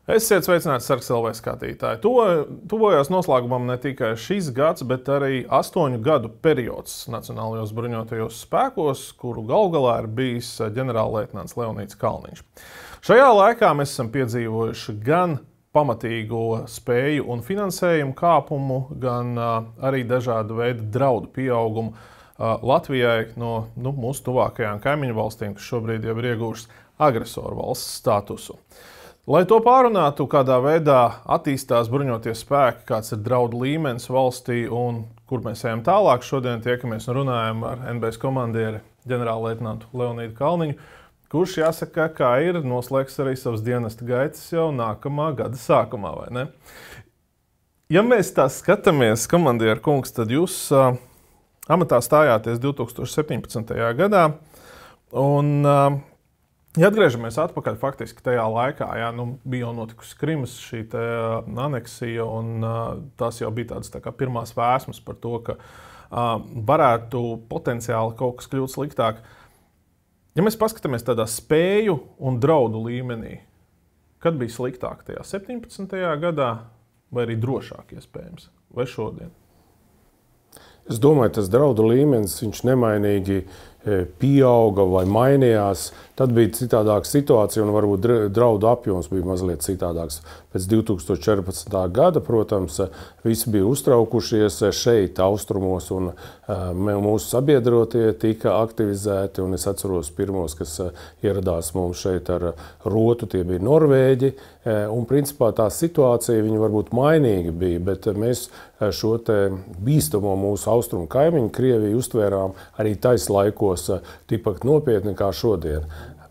Esiet sveicināti, Sarks LV skatītāji. Tuvojās noslēgumam ne tikai šis gads, bet arī 8 gadu periods Nacionālajos bruņotajos spēkos, kuru galvgalā ir bijis ģenerālleitnants Leonīds Kalniņš. Šajā laikā mēs esam piedzīvojuši gan pamatīgo spēju un finansējumu kāpumu, gan arī dažādu veidu draudu pieaugumu Latvijai no mūsu tuvākajām kaimiņu valstīm, kas šobrīd jau ir ieguvušas agresoru valsts statusu. Lai to pārunātu, kādā veidā attīstās bruņotie spēki, kāds ir draudu līmenis valstī un kur mēs ejam tālāk, šodien tiekamies un runājam ar NBS komandieri ģenerālleitnantu Leonīdu Kalniņu, kurš, jāsaka, kā ir, noslēgs arī savas dienesta gaitas jau nākamā gada sākumā, vai ne? Ja mēs tā skatāmies, komandieru kungs, tad jūs amatā stājāties 2017. gadā, un ja atgriežamies atpakaļ faktiski tajā laikā, bija jau notikusi Krimas šī aneksija, un tās jau bija tādas kā pirmās vēsmas par to, ka varētu potenciāli kaut kas kļūt sliktāk. Ja mēs paskatāmies tādā spēju un draudu līmenī, kad bija sliktāk tajā 17. gadā, vai arī drošāk iespējams, vai šodien? Es domāju, tas draudu līmenis, viņš nemainīgi pieauga vai mainījās. Tad bija citādāka situācija un varbūt draudu apjoms bija mazliet citādāks. Pēc 2014. gada, protams, visi bija uztraukušies šeit, austrumos, un mūsu sabiedrotie tika aktivizēti. Un es atceros pirmos, kas ieradās mums šeit ar rotu, tie bija norvēģi. Un principā tā situācija viņa varbūt mainīga bija, bet mēs šo te bīstamo mūsu austrumu kaimiņu Krieviju uztvērām arī tais laikos tikpat nopietni kā šodien.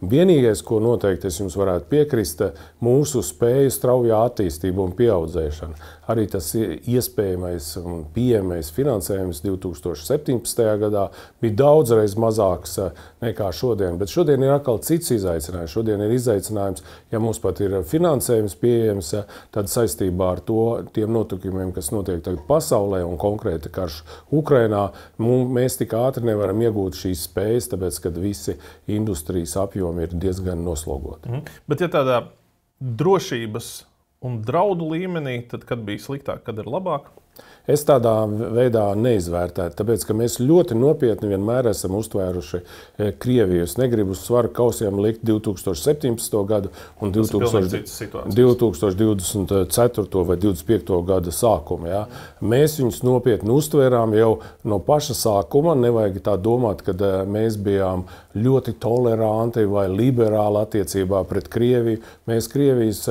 Vienīgais, ko noteikti es jums varētu piekrist, mūsu spēju straujā attīstība un pieaudzēšana. Arī tas iespējamais un pieejamais finansējums 2017. gadā bija daudzreiz mazāks nekā šodien. Bet šodien ir atkal cits izaicinājums. Šodien ir izaicinājums, ja mums pat ir finansējums pieejams, tad saistībā ar tiem notikumiem, kas notiek tagad pasaulē un konkrēti karš Ukrainā, mēs tik ātri nevaram iegūt šīs spējas, tāpēc, kad visi industrijas apjomi ir diezgan noslogoti. Bet ja tādā drošības un draudu līmenī, tad kad bija sliktāk, kad ir labāk? Es tādā veidā neizvērtētu, tāpēc, ka mēs ļoti nopietni vienmēr esam uztvēruši Krieviju. Es negribu uz svaru kausiem likt 2017. gadu un 2024. vai 2025. gada sākumu. Ja? Mēs viņus nopietni uztvērām jau no paša sākuma. Nevajag tā domāt, ka mēs bijām ļoti toleranti vai liberāli attiecībā pret Krieviju. Mēs Krievijas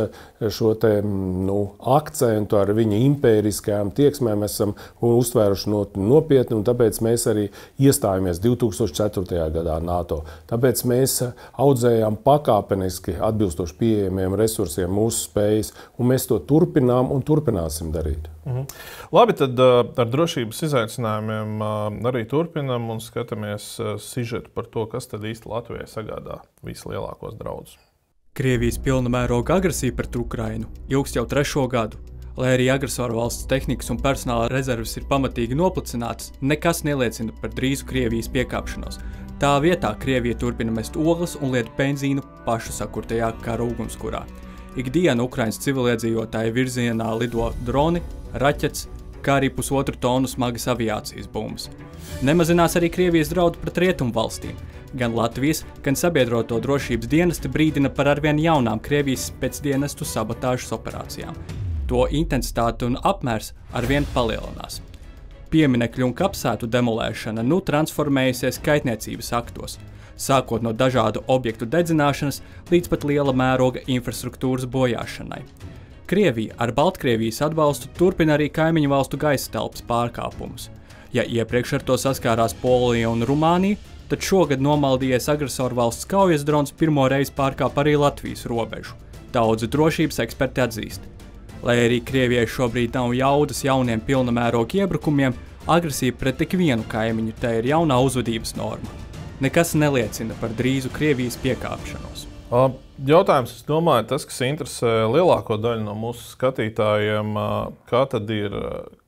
šo te akcentu ar viņa impēriskajām tieksmēm esam uztvēruši nopietni, un tāpēc mēs arī iestājāmies 2004. gadā NATO. Tāpēc mēs audzējām pakāpeniski atbilstoši pieejamiem resursiem mūsu spējas, un mēs to turpinām un turpināsim darīt. Labi, tad ar drošības izaicinājumiem arī turpinam un skatāmies sižetu par to, kas tad īsti Latvijai sagādā vislielākos draudus. Krievijas pilna mēroga agresija pret Ukrainu ilgst jau 3. gadu. Lai arī agresoru valsts tehnikas un personāla rezerves ir pamatīgi noplicinātas, nekas neliecina par drīzu Krievijas piekāpšanos. Tā vietā Krievija turpina mest ogles un liet benzīnu pašu sakurtajā kara ugunskurā. Ikdienu Ukrainas civiliedzīvotāju virzienā lido droni, raķetes, kā arī 1,5 tonu smagas aviācijas bumbas. Nemazinās arī Krievijas draudu pret rietumu valstīm. Gan Latvijas, gan sabiedroto drošības dienesti brīdina par arvien jaunām Krievijas spēcdienestu sabotāžas operācijām. To intensitāte un apmērs arvien palielinās. Pieminekļu un kapsētu demolēšana transformējusies kaitniecības aktos, sākot no dažādu objektu dedzināšanas līdz pat liela mēroga infrastruktūras bojāšanai. Krievija ar Baltkrievijas atbalstu turpina arī kaimiņu valstu gaisa telpas pārkāpumus. Ja iepriekš ar to saskārās Polija un Rumānija, tad šogad nomaldījies agresoru valsts kaujas drons pirmo reizi pārkāpa arī Latvijas robežu. Daudzi drošības eksperti atzīst. Lai arī Krievijai šobrīd nav jaudas jauniem pilna mēroga iebrukumiem, agresija pret tik vienu kaimiņu te ir jaunā uzvedības norma. Nekas neliecina par drīzu Krievijas piekāpšanos. Jautājums, es domāju, tas, kas interesē lielāko daļu no mūsu skatītājiem, kā tad ir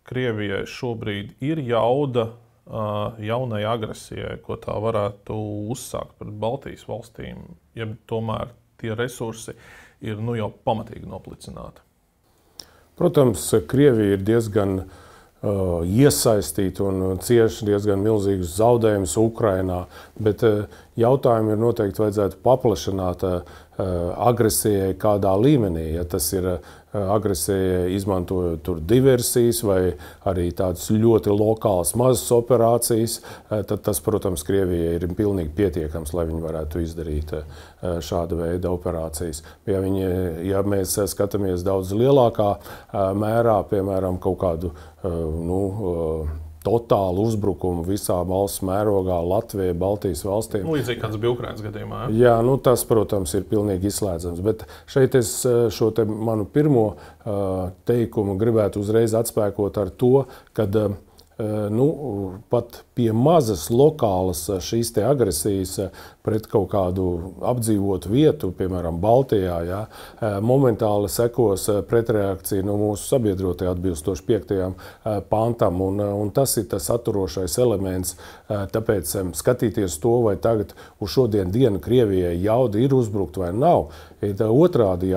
Krievijai šobrīd ir jauda jaunai agresijai, ko tā varētu uzsākt pret Baltijas valstīm, ja tomēr tie resursi ir jau pamatīgi noplicināti? Protams, Krievija ir diezgan iesaistīta un cieši diezgan milzīgus zaudējumus Ukrainā, bet jautājumu ir noteikti vajadzētu paplašināt agresijai kādā līmenī. Ja tas ir agresijai izmantojot tur diversijas vai arī tādas ļoti lokālas mazas operācijas, tad tas, protams, Krievijai ir pilnīgi pietiekams, lai viņi varētu izdarīt šāda veida operācijas. Ja mēs skatāmies daudz lielākā mērā, piemēram, kaut kādu totālu uzbrukumu visā valsts mērogā, Latvijai, Baltijas valstīm. Līdzīgi kāds bija Ukrainas gadījumā. Jā, tas, protams, ir pilnīgi izslēdzams. Bet šeit es šo manu pirmo teikumu gribētu uzreiz atspēkot ar to, kad pat pie mazas lokālas šīs te agresijas pret kaut kādu apdzīvotu vietu, piemēram, Baltijā, momentāli sekos pretreakcija no mūsu sabiedrotajā atbilstoši 5. pantam, un tas ir tas atturošais elements. Tāpēc skatīties to, vai tagad uz šodien dienu Krievijai jauda ir uzbrukt vai nav, ir otrādi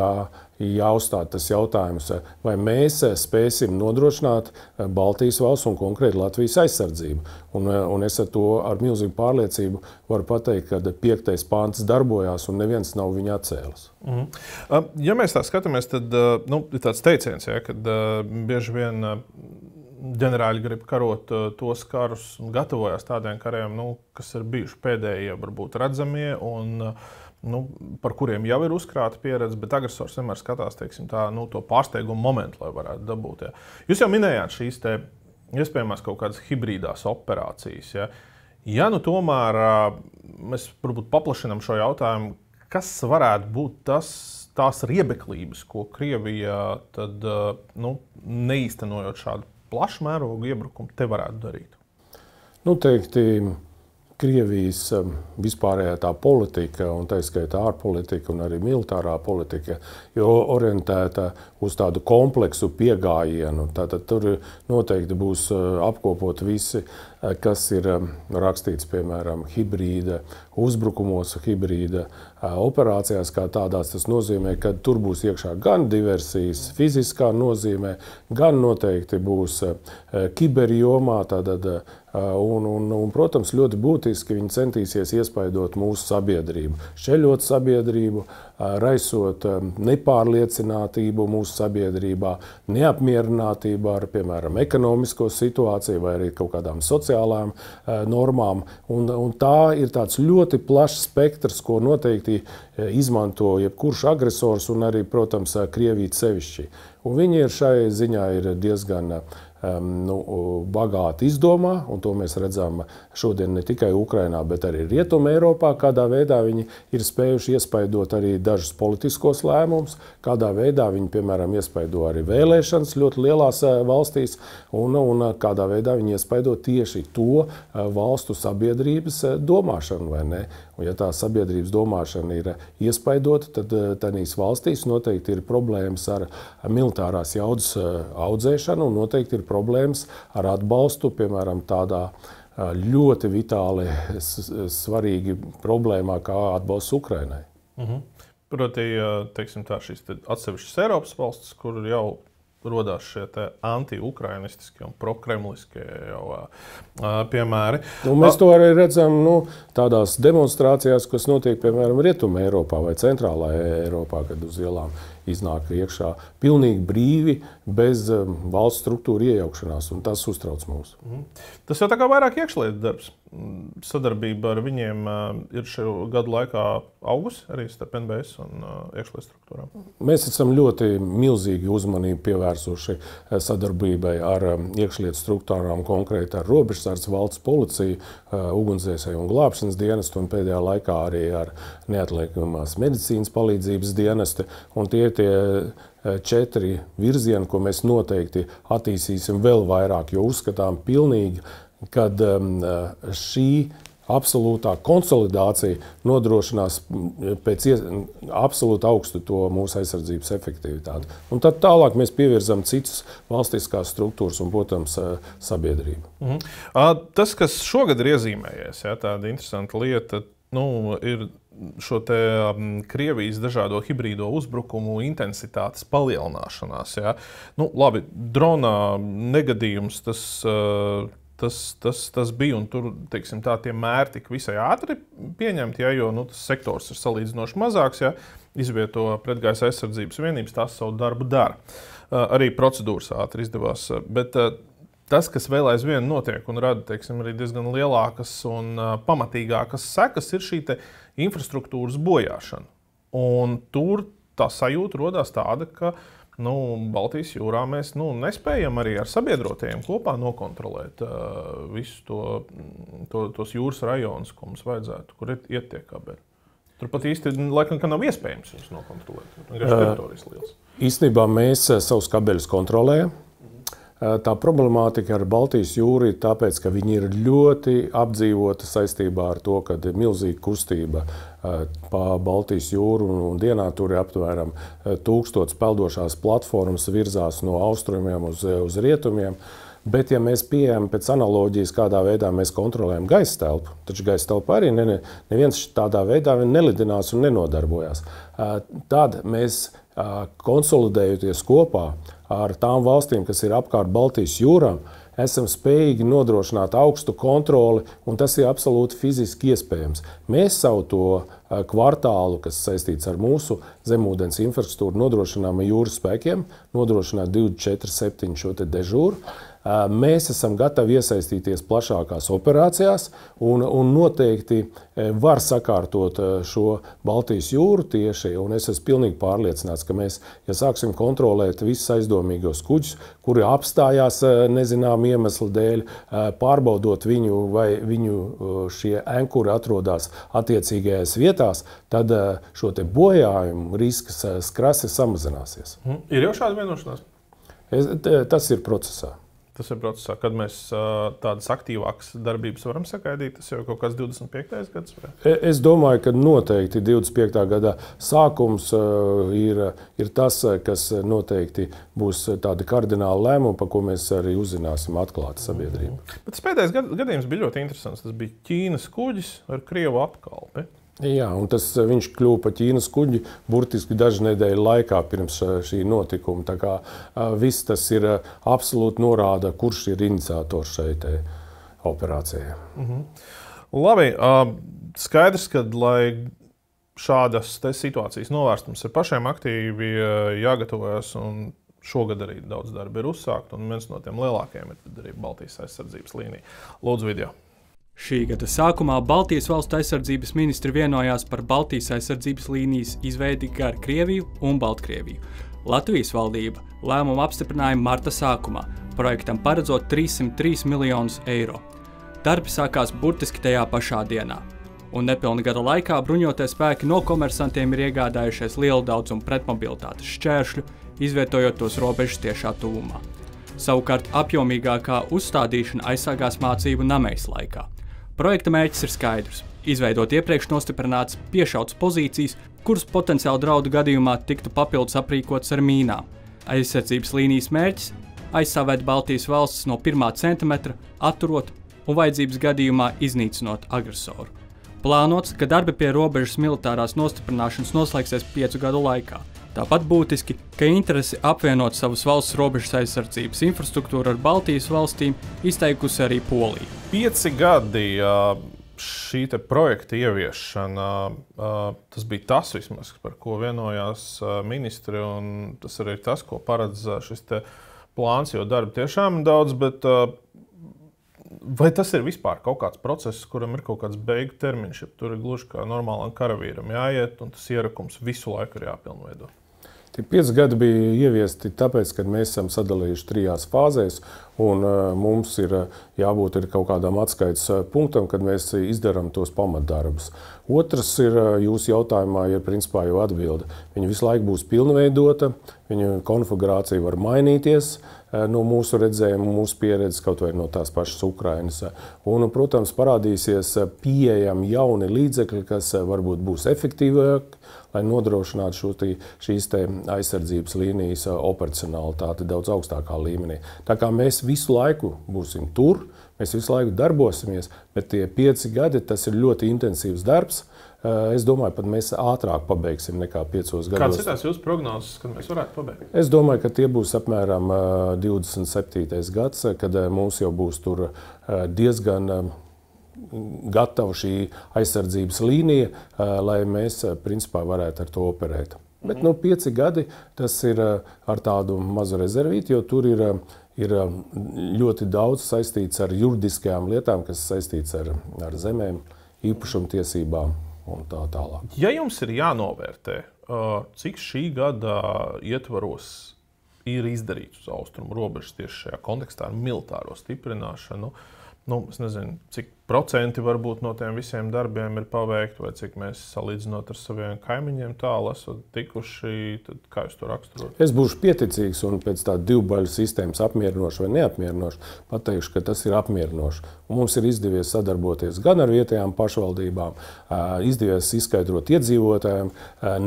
jāuzstāda tas jautājums, vai mēs spēsim nodrošināt Baltijas valsts un konkrēti Latvijas aizsardzību. Un es ar to ar milzīgu pārliecību varu pateikt, ka 5. pants darbojās un neviens nav viņu atcēlis. Ja mēs tā skatāmies, tad ir tāds teiciens, kad bieži vien ģenerāļi grib karot tos karus un gatavojas tādiem kariem, kas ir bijuši pēdējie, varbūt redzamie, un par kuriem jau ir uzkrāta pieredze, bet agresors vienmēr skatās, teiksim, to pārsteigumu momentu, lai varētu dabūt. Ja. Jūs jau minējāt šīs te iespējamās kaut kādas hibrīdās operācijas. Ja tomēr mēs varbūt paplašinām šo jautājumu, kas varētu būt tās riebeklības, ko Krievija tad, neīstenojot šādu plašu mērogu iebrukumu, te varētu darīt? Teikti, Krievijas vispārējā tā politika, un tā skaitā ārpolitika un arī militārā politika, jo orientēta uz tādu kompleksu piegājienu. Tātad tur noteikti būs apkopot visi, kas ir rakstīts, piemēram, hibrīda uzbrukumos, hibrīda operācijās kā tādās. Tas nozīmē, ka tur būs iekšā gan diversijas fiziskā nozīmē, gan noteikti būs kiberjomā, un, protams, ļoti būtiski viņi centīsies iespaidot mūsu sabiedrību, šķeļot sabiedrību, raisot nepārliecinātību mūsu sabiedrībā, neapmierinātību ar, piemēram, ekonomisko situāciju vai arī kaut kādām sociālām normām. Un tā ir tāds ļoti plašs spektrs, ko noteikti izmanto jebkurš agresors un arī, protams, Krievija sevišķi. Un viņi ir šai ziņā ir diezgan bagāti izdomā, un to mēs redzam šodien ne tikai Ukrainā, bet arī Rietumē Eiropā, kādā veidā viņi ir spējuši iespaidot arī dažus politiskos lēmumus, kādā veidā viņi, piemēram, iespaido arī vēlēšanas ļoti lielās valstīs, un kādā veidā viņi iespaido tieši to valstu sabiedrības domāšanu, vai ne? Un ja tā sabiedrības domāšana ir iespaidota, tad tādīs valstīs noteikti ir problēmas ar militārās jaudas audzēšanu, un noteikti ir problēmas ar atbalstu, piemēram, tādā ļoti vitāli svarīgi problēmā kā atbalsts Ukrainai. Proti, teiksim tā, šīs atsevišķas Eiropas valstis, kur jau rodās šie anti-ukrainistiskie un prokremliskie piemēri. Mēs to arī redzam tādās demonstrācijās, kas notiek, piemēram, Rietumē Eiropā vai Centrālā Eiropā, kad uz ielām iznāk iekšā pilnīgi brīvi, bez valsts struktūra iejaukšanās, un tas uztrauc mūs. Tas jau tā kā vairāk iekšlietu darbs. Sadarbība ar viņiem ir šo gadu laikā augusi arī starp NBS un iekšlietu struktūrām. Mēs esam ļoti milzīgi uzmanību pievērsuši sadarbībai ar iekšlietu struktūrām, konkrēti ar Robežsardzes, valsts policiju, ugunsdzēsēju un glābšanas dienestu, un pēdējā laikā arī ar neatliekamās medicīnas palīdzības dienestu. Un tie 4 virzieni, ko mēs noteikti attīstīsim vēl vairāk, jo uzskatām pilnīgi, kad šī absolūtā konsolidācija nodrošinās pēc absolūti augstu to mūsu aizsardzības efektivitāti. Un tad tālāk mēs pievirzam citas valstiskās struktūras un, protams, sabiedrību. Tas, kas šogad ir iezīmējies, tāda interesanta lieta, ir šo te Krievijas dažādo hibrīdo uzbrukumu intensitātes palielināšanās. Ja? Labi, drona negadījums tas bija, un tur, teiksim, tie mēri tika visai ātri pieņemti, ja, jo tas sektors ir salīdzinoši mazāks, ja, izvieto pretgaisa aizsardzības vienības, tās savu darbu dara. Arī procedūras ātri izdevās, bet tas, kas vēl aizvien notiek un rada, teiksim, arī diezgan lielākas un pamatīgākas sekas, ir šī infrastruktūras bojāšana. Un tur tā sajūta rodās tāda, ka Baltijas jūrā mēs nespējam arī ar sabiedrotajiem kopā nokontrolēt visu tos jūras rajonus, ko mums vajadzētu, kur iet tie kabeļi. Turpat īsti laikam, ka nav iespējams viņus nokontrolēt. Teritorijas liels. Īstenībā mēs savus kabeļus kontrolējam. Tā problemātika ar Baltijas jūru ir tāpēc, ka viņi ir ļoti apdzīvota saistībā ar to, ka ir milzīga kustība pa Baltijas jūru un dienā tur ir aptvēram 1000 peldošās platformas virzās no austrumiem uz rietumiem. Bet, ja mēs pieejam pēc analoģijas, kādā veidā mēs kontrolējam gaisa telpu, taču gaisa telpa arī neviens tādā veidā nelidinās un nenodarbojās, tad mēs konsolidējoties kopā ar tām valstīm, kas ir apkārt Baltijas jūrām, esam spējīgi nodrošināt augstu kontroli, un tas ir absolūti fiziski iespējams. Mēs savu to kvartālu, kas saistīts ar mūsu zemūdens infrastruktūru, nodrošinām jūras spēkiem, nodrošināt 24/7 šo te dežūru. Mēs esam gatavi iesaistīties plašākās operācijās un noteikti var sakārtot šo Baltijas jūru tieši, un es esmu pilnīgi pārliecināts, ka mēs, ja sāksim kontrolēt visus aizdomīgos kuģus, kuri apstājās nezinām iemeslu dēļ, pārbaudot viņu, vai viņu šie ankuri atrodas attiecīgajās vietās, tad šo te bojājumu risks krasi samazināsies. Ir jau šāda vienošanās? Tas ir procesā. Tas ir procesā, kad mēs tādas aktīvākas darbības varam sagaidīt. Tas jau kaut kāds 25. gads? Vai? Es domāju, ka noteikti 25. gada sākums ir tas, kas noteikti būs tādi kardināli lēmumi, par ko mēs arī uzzināsim atklāti sabiedrību. Bet tas pēdējais gadījums bija ļoti interesants. Tas bija Ķīnas kuģis ar Krievu apkalpi. Jā, un viņš kļuva par Ķīnas kuģi burtiski dažu nedēļu laikā pirms šī notikuma. Tā kā viss tas ir absolūti norāda, kurš ir iniciators šeit operācijai. Labi, skaidrs, ka, lai šādas situācijas novērst, mums ir pašiem aktīvi jāgatavojas, un šogad arī daudz darba ir uzsākt, un viens no tiem lielākajiem ir arī Baltijas aizsardzības līnija. Lūdzu, video. Šī gada sākumā Baltijas valstu aizsardzības ministri vienojās par Baltijas aizsardzības līnijas izveidi gar Krieviju un Baltkrieviju. Latvijas valdība lēmumu apstiprināja marta sākumā, projektam paredzot 303 miljonus eiro. Darbi sākās burtiski tajā pašā dienā. Un nepilna gada laikā bruņotie spēki no komersantiem ir iegādājušies lielu daudzumu pretmobilitātes šķēršļu, izvietojot tos robežas tiešā tuvumā. Savukārt apjomīgākā uzstādīšana aizsākās mācību namejas laikā. Projekta mērķis ir skaidrs – izveidot iepriekš nostiprinātas piešautas pozīcijas, kuras potenciāli draudu gadījumā tiktu papildus aprīkotas ar mīnām. Aizsardzības līnijas mērķis – aizstāvēt Baltijas valstis no 1 centimetra, atturot un vajadzības gadījumā iznīcinot agresoru. Plānots, ka darbi pie robežas militārās nostiprināšanas noslēgsies 5 gadu laikā. Tāpat būtiski, ka interesi apvienot savas valsts robežas aizsardzības infrastruktūru ar Baltijas valstīm izteikusi arī Polija. 5 gadi šī projekta ieviešana, tas bija tas vismaz, par ko vienojās ministri, un tas arī ir tas, ko paredz šis plāns, jo darba tiešām ir daudz, bet vai tas ir vispār kaut kāds process, kuram ir kaut kāds beigu termiņš, ja tur ir gluži kā normālam karavīram jāiet, un tas ierakums visu laiku ir jāpilnveido? Tie 5 gadi bija ieviesti tāpēc, ka mēs esam sadalījuši 3 fāzēs, un mums ir jābūt kaut kādam atskaites punktam, kad mēs izdarām tos pamatdarbus. Otrs ir jūsu jautājumā, ir principā jau atbilde. Viņa visu laiku būs pilnveidota, Viņu konfigurācija var mainīties no mūsu redzējuma, mūsu pieredzes, kaut vai no tās pašas Ukrainas. Un, protams, parādīsies pieejami jauni līdzekļi, kas varbūt būs efektīvāki, lai nodrošinātu šīs aizsardzības līnijas operacionalitāti daudz augstākā līmenī. Tā kā mēs visu laiku būsim tur, mēs visu laiku darbosimies, bet tie 5 gadi, tas ir ļoti intensīvs darbs. Es domāju, pat mēs ātrāk pabeigsim nekā 5 gados. Kāds ir tās jūsu prognozes, kad mēs varētu pabeigt? Es domāju, ka tie būs apmēram 27. gads, kad mums jau būs tur diezgan gatava šī aizsardzības līnija, lai mēs principā varētu ar to operēt. Bet 5 gadi tas ir ar tādu mazu rezervīti, jo tur ir ļoti daudz saistīts ar juridiskajām lietām, kas saistīts ar zemēm, īpašumtiesībām un tā tālāk. Ja jums ir jānovērtē, cik šī gada ietvaros ir izdarīts uz austrumu robežas tieši šajā kontekstā ar militāro stiprināšanu, es nezinu, cik procenti varbūt no tiem visiem darbiem ir paveikti, vai cik mēs salīdzinot ar saviem kaimiņiem tālu esat tikuši, tad kā jūs to raksturot? Es būšu pieticīgs un pēc tā divbaļu sistēmas apmierinoši vai neapmierinoši pateikšu, ka tas ir apmierinoši. Un mums ir izdevies sadarboties gan ar vietējām pašvaldībām, izdevies izskaidrot iedzīvotājiem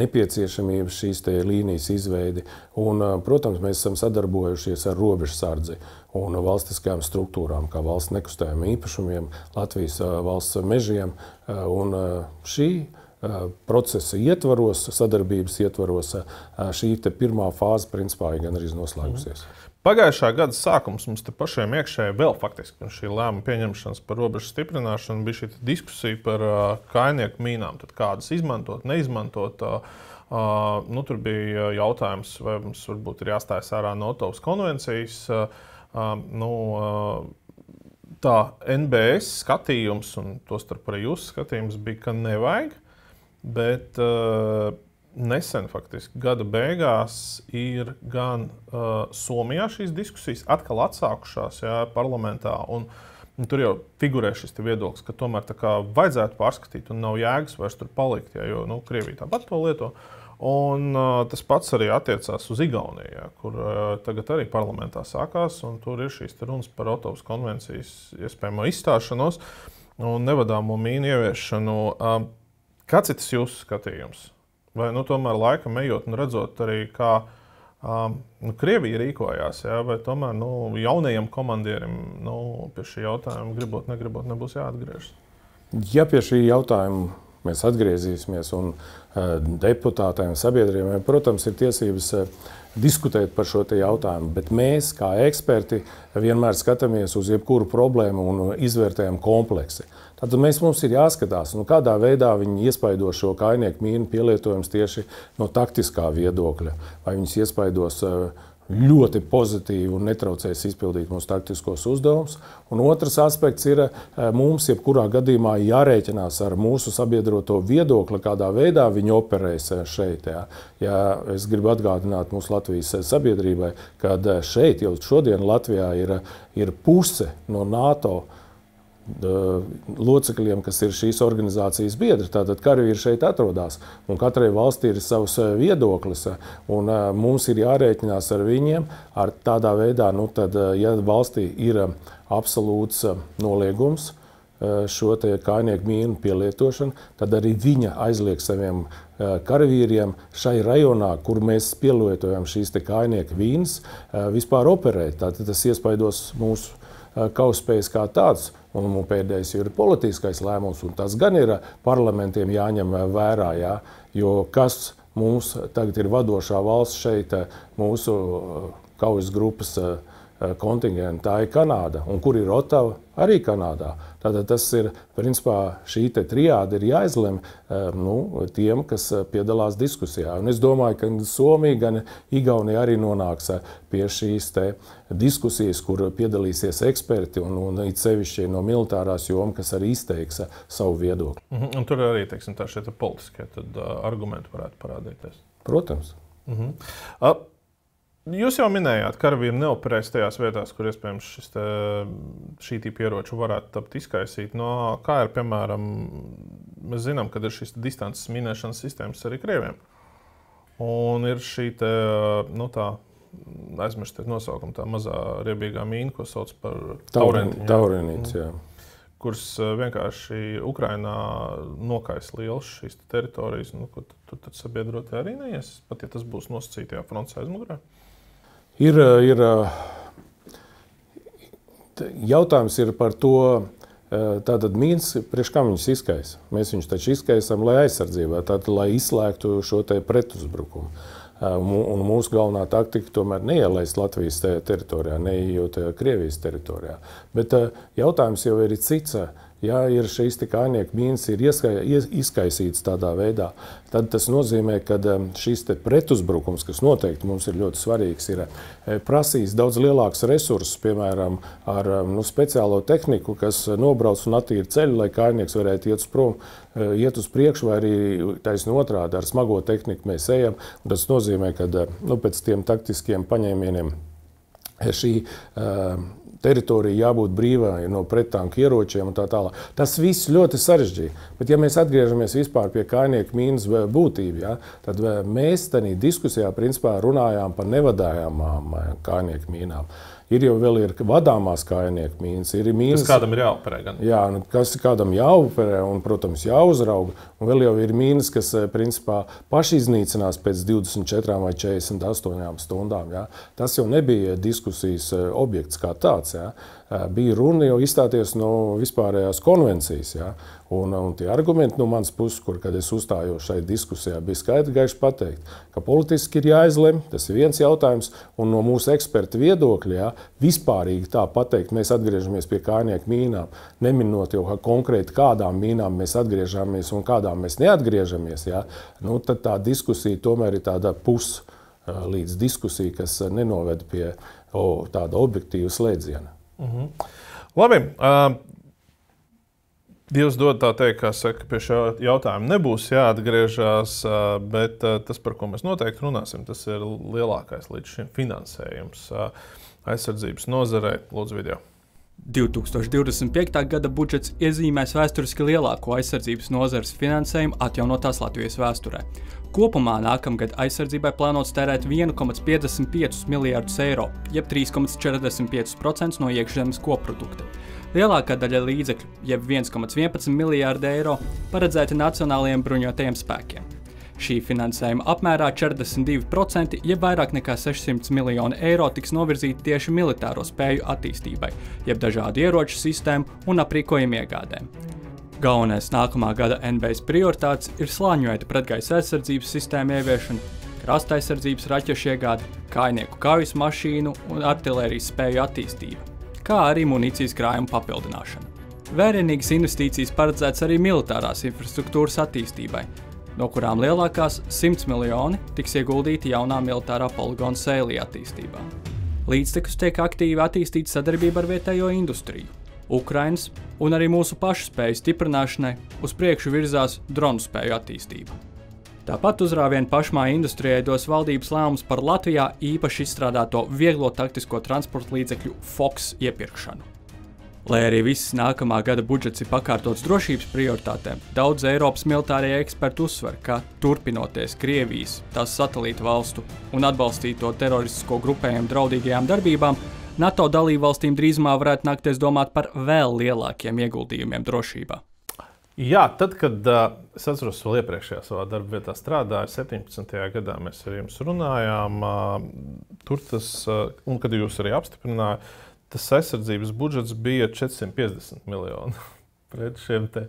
nepieciešamības šīs līnijas izveidi. Un, protams, mēs esam sadarbojušies ar robežsardzi un valstiskajām struktūrām, kā valsts nekustamiem īpašumiem, Latvijas valsts mežiem. Un šī procesa ietvaros, sadarbības ietvaros, šī pirmā fāze principā ir gandrīz noslēgusies. Pagājušā gada sākums mums te pašiem iekšēji vēl faktiski pirms šī lēmuma pieņemšanas par robežu stiprināšanu bija šī diskusija par kājnieku mīnām. Tad kādas izmantot, neizmantot. Tur bija jautājums, vai mums varbūt ir jāstājas ārā no Otavas konvencijas. Tā NBS skatījums, un tostarp arī jūsu skatījums bija, ka nevajag, bet nesen, faktiski, gada beigās ir gan Somijā šīs diskusijas atkal atsākušās parlamentā, un tur jau figurē šis viedoklis, ka tomēr tā kā vajadzētu pārskatīt un nav jēgas vairs tur palikt, jo Krievija tāpat to lieto. Un tas pats arī attiecās uz Igauniju, kur tagad arī parlamentā sākās, un tur ir šīs runas par Otavas konvencijas iespējamo izstāšanos un nevadāmo mīnu ieviešanu. Kāds ir tas jūsu skatījums? Vai tomēr laikam ejot un redzot arī, kā Krievija rīkojās, vai tomēr jaunajiem komandierim pie šī jautājuma gribot, negribot, nebūs jāatgriežas? Ja pie šī jautājuma mēs atgriezīsimies un deputātiem, sabiedriem, protams, ir tiesības diskutēt par šo jautājumu, bet mēs, kā eksperti, vienmēr skatāmies uz jebkuru problēmu un izvērtējam kompleksi. Tad mums ir jāskatās, kādā veidā viņi iespaido šo kājnieku mīnu pielietojums tieši no taktiskā viedokļa. Vai viņas iespaidos ļoti pozitīvi un netraucēs izpildīt mūsu taktiskos uzdevumus. Un otrs aspekts ir mums, jebkurā gadījumā, jārēķinās ar mūsu sabiedroto viedokli, kādā veidā viņi operēs šeit. Ja es gribu atgādināt mūsu Latvijas sabiedrībai, ka šeit jau šodien Latvijā ir puse no NATO locekļiem, kas ir šīs organizācijas biedri. Tātad karavīri šeit atrodas, un katrai valstī ir savs viedoklis, un mums ir jārēķinās ar viņiem ar tādā veidā, tad, ja valstī ir absolūts noliegums šo kājnieku mīnu pielietošanu, tad arī viņa aizliek saviem karavīriem šai rajonā, kur mēs pielietojam šīs kājnieku mīnas, vispār operēt. Tātad tas iespaidos mūsu kauspējas kā tāds, un pēdējais ir politiskais lēmums, un tas gan ir parlamentiem jāņem vērā, jo kas mums tagad ir vadošā valsts šeit, mūsu kaujas grupas kontingenti, tā ir Kanāda, un kur ir Otava, arī Kanādā. Tātad tas ir, principā, šī triāde ir jāizlem tiem, kas piedalās diskusijā. Un es domāju, ka Somija, gan Igaunija arī nonāks pie šīs diskusijas, kur piedalīsies eksperti un it sevišķi no militārās jomas, kas arī izteiks savu viedokli. Un tur arī, teiksim, šie politiskie argumenti varētu parādīties. Protams. Jūs jau minējāt, ka karavīri neoperēs tajās vietās, kur iespējams šī tipa ieroču varētu tapt izkaisīt. Kā ir, piemēram, mēs zinām, ka ir šīs distances minēšanas sistēmas arī Krieviem. un ir šī te, tā aizmirstiet nosaukumu, tā mazā riebīgā mīna, ko sauc par Taurenīts, jā. Kuras vienkārši Ukrainā nokais lielas šīs teritorijas, ko tur tad sabiedrotie arī neies, pat ja tas būs nosacītajā frontes aizmugurē? Ir jautājums ir par to, tātad mīnas, priekš kā viņus izkaisa. Mēs viņus taču izkaisam, lai aizsardzībā, tātad, lai izslēgtu šo te pretuzbrukumu. Un mūsu galvenā taktika tomēr neielaist Latvijas teritorijā, neejot Krievijas teritorijā. Bet jautājums jau ir cits. Ja ir šīs kājnieku mīnas ir izkaisītas tādā veidā, tad tas nozīmē, ka šis pretuzbrukums, kas noteikti mums ir ļoti svarīgs, ir prasīs daudz lielāks resursus, piemēram, ar speciālo tehniku, kas nobrauc un attīra ceļu, lai kājnieks varētu iet uz priekšu, vai arī taisni otrādi ar smago tehniku mēs ejam. Un tas nozīmē, ka pēc tiem taktiskiem paņēmieniem šī teritorija jābūt brīvai no prettanku ieročiem un tā tālāk. Tas viss ļoti sarežģīti. Bet ja mēs atgriežamies vispār pie kājnieku mīnas būtību, ja, tad mēs tādā diskusijā principā runājām par nevadājamām kājnieku mīnām. Ir jau vēl ir vadāmās kājnieku mīnas. Ir mīnas, kas kādam jāoperē gan? Jā, kas kādam jāoperē un, protams, jāuzrauga. Un vēl jau ir mīnas, kas principā pašiznīcinās pēc 24 vai 48 stundām. Ja. Tas jau nebija diskusijas objekts kā tāds. Ja. Bija runa jau izstāties no vispārējās konvencijas. Ja. Un tie argumenti no manas puses, kad es uzstājos šai diskusijā, bija skaidri gaiši pateikt, ka politiski ir jāizlem, tas ir viens jautājums, un no mūsu eksperta viedokļa, ja, vispārīgi tā pateikt, mēs atgriežamies pie kājnieku mīnām, neminot jau konkrēti kādām mīnām mēs atgriežamies un kādām mēs neatgriežamies, ja, tad tā diskusija tomēr ir tāda līdz diskusija, kas nenoved pie tāda objektīva slēdziena. Labi. Dievs dod tā teikt, kā saka, pie šā jautājuma nebūs jāatgriežas, bet tas, par ko mēs noteikti runāsim, tas ir lielākais līdz šim finansējums aizsardzības nozarei. Lūdzu, video. 2025. gada budžets iezīmēs vēsturiski lielāko aizsardzības nozares finansējumu atjaunotās Latvijas vēsturē. Kopumā nākamgad aizsardzībai plānots tērēt 1,55 miljārdus eiro, jeb 3,45% no iekšzemes koprodukta. Lielākā daļa līdzekļu, jeb 1,11 miljārdi eiro, paredzēti nacionālajiem bruņotajiem spēkiem. Šī finansējuma apmērā 42%, jeb vairāk nekā 600 miljoni eiro, tiks novirzīti tieši militāro spēju attīstībai, jeb dažādu ieroču sistēmu un aprīkojumu iegādēm. Galvenais nākamā gada NBS prioritātes ir slāņveida pretgaisa aizsardzības sistēmu ieviešana, krasta aizsardzības raķešu iegāde, kājnieku kaujas mašīnu un artilērijas spēju attīstība, kā arī munīcijas krājuma papildināšana. Vērienīgas investīcijas paredzētas arī militārās infrastruktūras attīstībai, no kurām lielākās 100 miljoni tiks ieguldīti jaunā militārā poligona Sēlī attīstībā. Līdztekus tiek aktīvi attīstīta sadarbība ar vietējo industriju. Ukrainas un arī mūsu pašu spēju stiprināšanai uz priekšu virzās dronu spēju attīstība. Tāpat uzrāvienu pašmāju industrijai dos valdības lēmums par Latvijā īpaši izstrādāto vieglo taktisko transporta līdzekļu FOX iepirkšanu. Lai arī viss nākamā gada budžets ir pakārtots drošības prioritātēm, daudz Eiropas militārie eksperti uzsver, ka turpinoties Krievijas, tās satelītu valstu un atbalstīto teroristisko grupējumu draudīgajām darbībām, NATO dalībvalstīm drīzumā varētu nākties domāt par vēl lielākiem ieguldījumiem drošībā. Jā, tad, kad es atceros vēl iepriekšējā savā darba vietā strādāju, 17. gadā mēs ar jums runājām, tur tas, un kad jūs arī apstiprinājāt, tas aizsardzības budžets bija 450 miljoni pret šiem te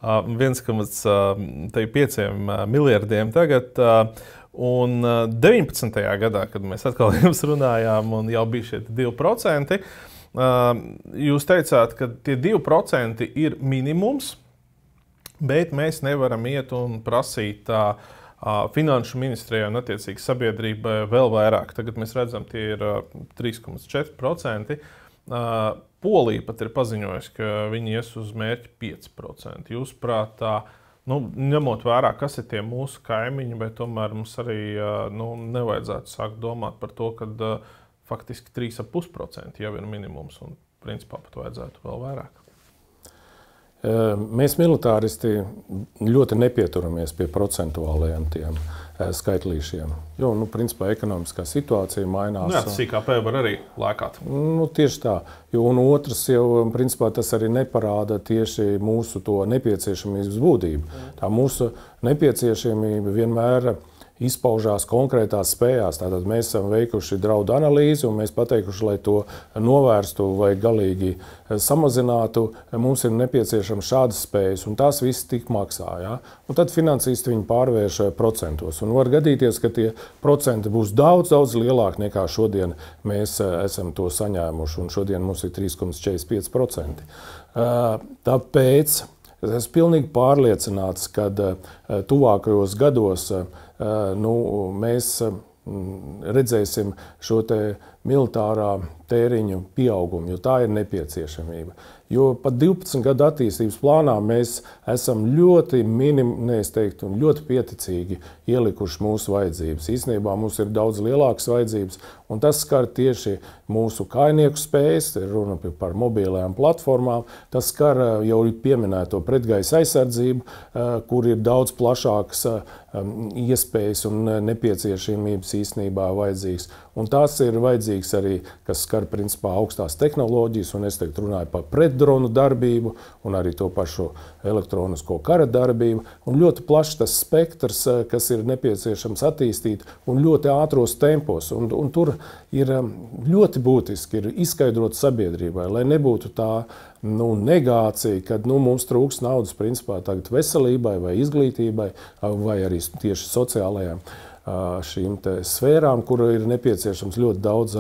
1,5 miljardiem tagad. Un 19. gadā, kad mēs atkal jums runājām un jau bija šie 2%, jūs teicāt, ka tie 2% ir minimums, bet mēs nevaram iet un prasīt finanšu ministrijai un attiecīgi sabiedrībai vēl vairāk. Tagad mēs redzam, tie ir 3,4%. Polija pat ir paziņojusi, ka viņi ies uz mērķi 5%. Jūsuprāt, ņemot vērā, kas ir tie mūsu kaimiņi, bet tomēr mums arī nevajadzētu sākt domāt par to, ka faktiski 3,5% jau ir minimums un principā pat vajadzētu vēl vairāk. Mēs militāristi ļoti nepieturamies pie procentuālajiem tiem skaitlīšiem, jo, principā, ekonomiskā situācija mainās. Jā, tas IKP var arī lēkāt. Tieši tā, jo un otrs jau, principā, tas arī neparāda tieši mūsu to nepieciešamības būtību. Tā mūsu nepieciešamība vienmēr izpaužās konkrētās spējās. Tātad mēs esam veikuši draudu analīzi un mēs pateikuši, lai to novērstu vai galīgi samazinātu, mums ir nepieciešams šādas spējas, un tās viss tik maksā. Ja? Un tad finansisti viņi pārvērš procentos. Un var gadīties, ka tie procenti būs daudz, daudz lielāki nekā šodien mēs esam to saņēmuši, un šodien mums ir 3,45%. Tāpēc es esmu pilnīgi pārliecināts, ka tuvākajos gados mēs redzēsim šo te militārā tēriņu pieaugumu, jo tā ir nepieciešamība. Jo pat 12 gadu attīstības plānā mēs esam ļoti ļoti pieticīgi ielikuši mūsu vajadzības. Īstenībā mums ir daudz lielākas vajadzības, un tas skar tieši mūsu kājnieku spējas, runa par mobilajām platformām, tas skar jau pieminēto pretgaisa aizsardzību, kur ir daudz plašākas iespējas un nepieciešamības īstenībā vajadzīgas. Un tās ir vajadzīgas arī, kas skar principā augstās tehnoloģijas, un es teikt runāju par pretdronu darbību un arī to pašu elektronisko kara darbību. Un ļoti plašs tas spektrs, kas ir nepieciešams attīstīt un ļoti ātros tempos. Un tur ir ļoti būtiski ir izskaidrot sabiedrībai, lai nebūtu tā negācija, kad mums trūks naudas principā tagad veselībai vai izglītībai vai arī tieši sociālajām šīm sfērām, kur ir nepieciešams ļoti daudz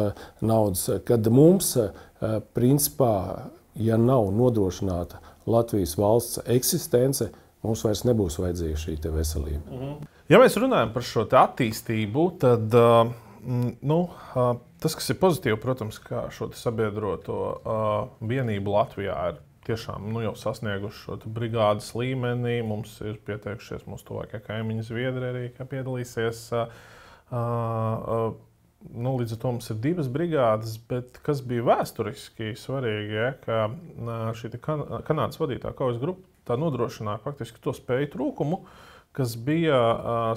naudas, kad mums, principā, ja nav nodrošināta Latvijas valsts eksistence, mums vairs nebūs vajadzīga šī veselība. Ja mēs runājam par šo attīstību, tad tas, kas ir pozitīvi, protams, ka šo sabiedroto vienību Latvijā ir tiešām jau sasnieguši šo brigādes līmeni. Mums ir pieteikušies mūsu tuvākie kaimiņi Zviedri arī, ka piedalīsies. Līdz ar to mums ir 2 brigādes, bet kas bija vēsturiski svarīgi, ka šī Kanādas vadītā kaujas grupa tā nodrošināja faktiski to spēju trūkumu, kas bija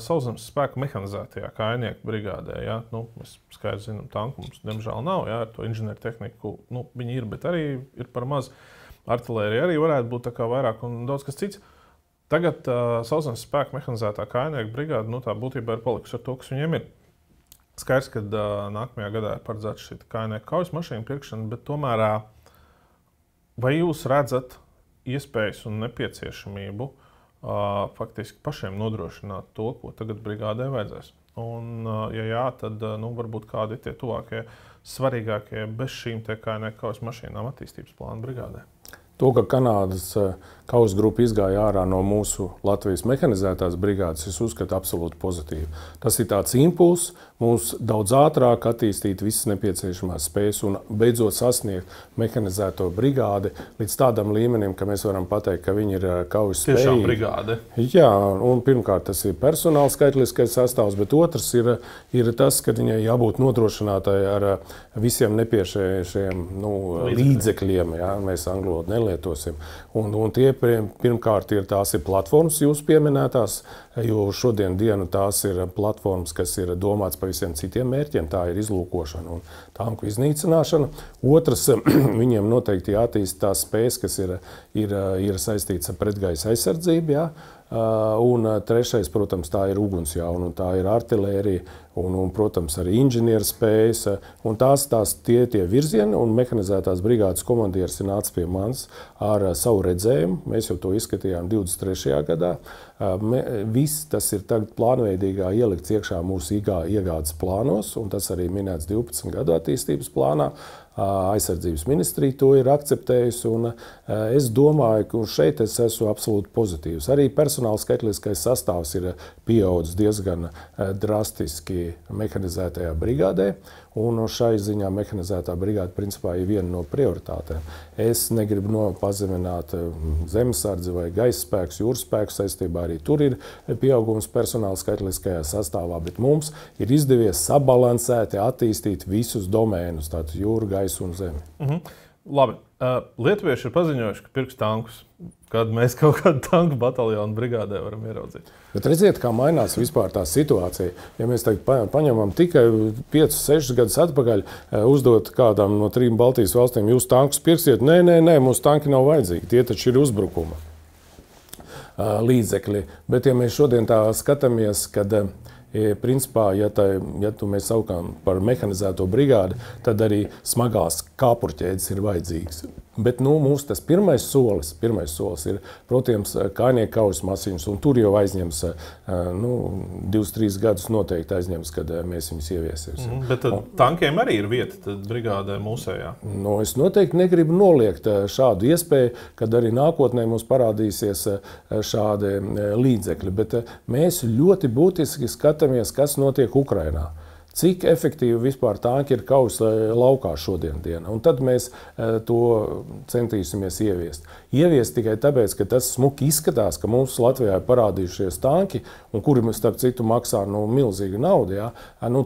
sauszemes spēku mehanizētajā kājnieku brigādē. Ja? Mēs skaidri zinām, tanku mums diemžēl nav, ja? Ar to inženieru tehniku viņi ir, bet arī ir par maz. Artilērija arī varētu būt tā kā vairāk un daudz kas cits. Tagad sauszemes spēku mehanizētā kājnieku brigāde tā būtībā ir palikusi ar to, kas viņiem ir. Skaidrs, ka nākamajā gadā ir paredzēta šī kājnieku kaujas mašīnu pirkšana, bet tomēr vai jūs redzat iespējas un nepieciešamību faktiski pašiem nodrošināt to, ko tagad brigādē vajadzēs? Un, ja jā, tad varbūt kādi tie tuvākie svarīgākie bez šīm kājnieku kaujas mašīnām attīstības plāna brigādē? To, ka Kanādas kaujas grupa izgāja ārā no mūsu Latvijas mehanizētās brigādes, es uzskatu absolūti pozitīvi. Tas ir tāds impulss mums daudz ātrāk attīstīt visas nepieciešamās spējas un beidzot sasniegt mehanizēto brigādi līdz tādam līmenim, ka mēs varam pateikt, ka viņi ir kaujas spējīgi. Tiešām brigāde. Jā, un pirmkārt tas ir personāla skaitliskais sastāvs, bet otrs ir tas, ka viņai jābūt nodrošinātai ar visiem nepieciešamiem līdzekļiem. Jā, mēs angļu valodu nelietosim. Un tie pirmkārt tās ir platformas jūsu pieminētās, jo šodien dienu tās ir platformas, kas ir domāts par visiem citiem mērķiem. Tā ir izlūkošana un tanku iznīcināšana. Otrs, viņiem noteikti jātīst tās spējas, kas ir saistīts ar pretgaisa aizsardzību. Jā. Un trešais, protams, tā ir ugunsjauna, un tā ir artilērija, un protams, arī inženieru spējas. Un tie virzieni, un mehanizētās brigādes komandieris ir nācis pie manis ar savu redzējumu. Mēs jau to izskatījām 23. gadā. Viss tas ir tagad plānveidīgā ielikts iekšā mūsu iegādes plānos, un tas arī minēts 12 gadu attīstības plānā. Aizsardzības ministrija to ir akceptējusi, un es domāju, ka šeit es esmu absolūti pozitīvs. Arī personāla skaitliskais sastāvs ir pieaudzis diezgan drastiski mehanizētajā brigādē, un šai ziņā mehanizētā brigāde principā ir viena no prioritātēm. Es negribu pazemināt zemesardzi vai gaisa spēkus, jūras spēkus saistībā, arī tur ir pieaugums personāla skaitliskajā sastāvā, bet mums ir izdevies sabalansēti attīstīt visus domēnus, tātad jūru, gaisu un zemi. Labi. Lietuvieši ir paziņojuši, ka pirks tankus. kad mēs kaut kādu tanku bataljonu brigādē varam ieraudzīt. Bet redziet, kā mainās vispār tā situācija. Ja mēs tagad paņemam tikai 5-6 gadus atpakaļ, uzdot kādam no 3 Baltijas valstīm, jūs tankus pirksiet, nē, mums tanki nav vajadzīgi, tie taču ir uzbrukuma līdzekļi. Bet ja mēs šodien tā skatāmies, kad principā, ja mēs saukām par mehanizēto brigādi, tad arī smagās kāpurķēdes ir vajadzīgas. Bet mums tas pirmais solis ir, protams, kājnieku kaujas mašīnas, un tur jau aizņems 2-3 gadus noteikti aizņems, kad mēs viņus ieviesim. Bet tankiem arī ir vieta brigādē mūsējā? Es noteikti negribu noliegt šādu iespēju, kad arī nākotnē mums parādīsies šādi līdzekļi. Bet mēs ļoti būtiski skatāmies, kas notiek Ukrainā. Cik efektīvi vispār tanki ir kaujas laukā šodien dienā. Un tad mēs to centīsimies ieviest. Ieviest tikai tāpēc, ka tas smuki izskatās, ka mums Latvijā ir parādījušies tanki, un kuri mums starp citu maksā milzīgu naudu. Ja?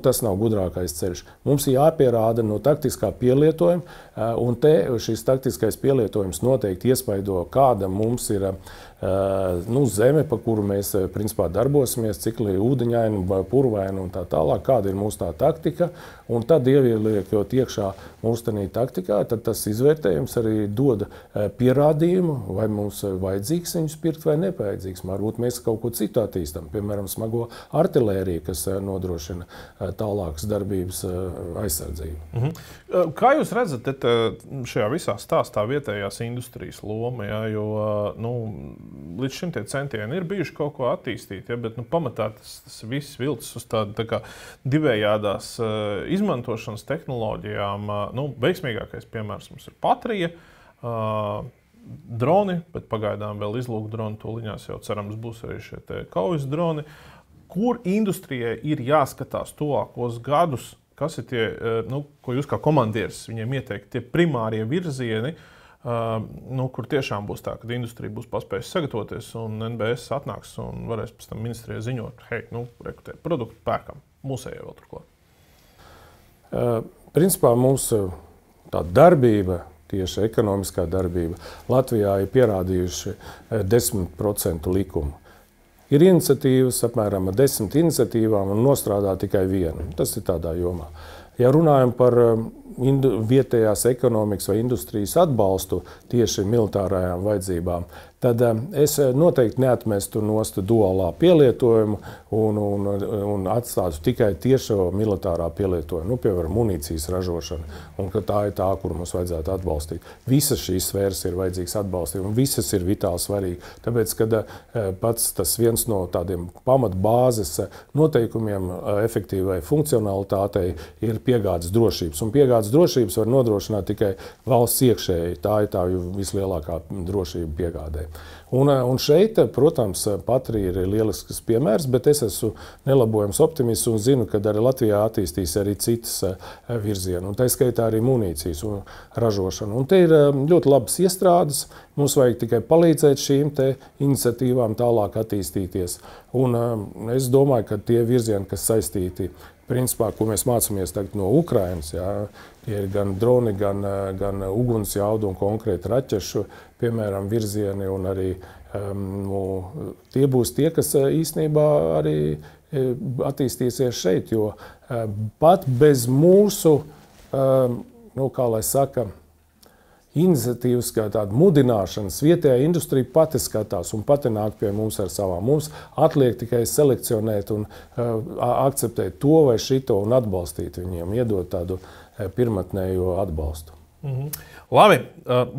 Tas nav gudrākais ceļš. Mums ir jāpierāda no taktiskā pielietojuma, un te šis taktiskais pielietojums noteikti iespaido, kāda mums ir zeme, pa kuru mēs principā darbosimies, cik ūdeņaini, purvaini un tā tālāk, kāda ir mūsu tā taktika. Un tad ievieliekot iekšā mūsu tanī taktikā, tad tas izvērtējums arī dod pierādījumu, vai mums vajadzīgs viņus pirkt vai nevajadzīgs. Varbūt mēs kaut ko citu attīstam, piemēram, smago artilēriju, kas nodrošina tālākas darbības aizsardzību. Kā jūs redzat šajā visā stāstā vietējās industrijas loma? Ja? Jo līdz šim tie centieni ir bijuši kaut ko attīstīt, ja? Bet pamatā tas viss vilcis uz tādu tā kā divējādās izmantošanas tehnoloģijām. Veiksmīgākais piemērs mums ir Patrija, droni, bet pagaidām vēl izlūk droni, tūliņās jau cerams būs arī šie kaujas droni. Kur industrijai ir jāskatās tuvākos gadus, kas ir tie, ko jūs kā komandieris viņiem ieteikt, tie primārie virzieni, kur tiešām būs tā, kad industrija būs paspējusi sagatavoties un NBS atnāks un varēs pēc tam ministrijai ziņot, rekrutē produktu pērkam, mūsējai vēl turklāt. Principā mums tā darbība, tieši ekonomiskā darbība, Latvijā ir pierādījuši 10% likumu. Ir iniciatīvas, apmēram 10 iniciatīvām, un nostrādā tikai viena. Tas ir tādā jomā. Ja runājam par vietējās ekonomikas vai industrijas atbalstu tieši militārajām vajadzībām, tad es noteikti neatmestu nost duālā pielietojumu un atstātu tikai tiešo militārā pielietojumu, piemēram, munīcijas ražošanu, un ka tā ir tā, kuru mums vajadzētu atbalstīt. Visas šīs sfēras ir vajadzīgas atbalstīt, un visas ir vitāli svarīgi. Tāpēc, kad pats tas viens no tādiem pamatbāzes noteikumiem efektīvai funkcionalitātei ir piegādes drošības. Un piegādes drošības var nodrošināt tikai valsts iekšēji. Tā ir tā vislielākā drošība piegādē. Un šeit, protams, Patrija ir lielisks piemērs, bet es esmu nelabojams optimists un zinu, ka arī Latvijā attīstīs arī citas virzienu. Un tā skaitā arī munīcijas ražošanu. Un te ir ļoti labas iestrādes. Mums vajag tikai palīdzēt šīm te iniciatīvām tālāk attīstīties. Un es domāju, ka tie virzieni, kas saistīti, principā, ko mēs mācāmies tagad no Ukrainas, tie ir gan droni, gan ugunsjaudu un konkrēti raķešu, piemēram, virzieni, un arī tie būs tie, kas īstenībā arī attīstīsies šeit, jo pat bez mūsu, kā lai saka, iniciatīvas, kā tāda mudināšanas, vietējā industrija pati skatās un pati nāk pie mums ar savām. Mums atliek tikai selekcionēt un akceptēt to vai šito un atbalstīt viņiem, iedot tādu pirmatnējo atbalstu. Labi,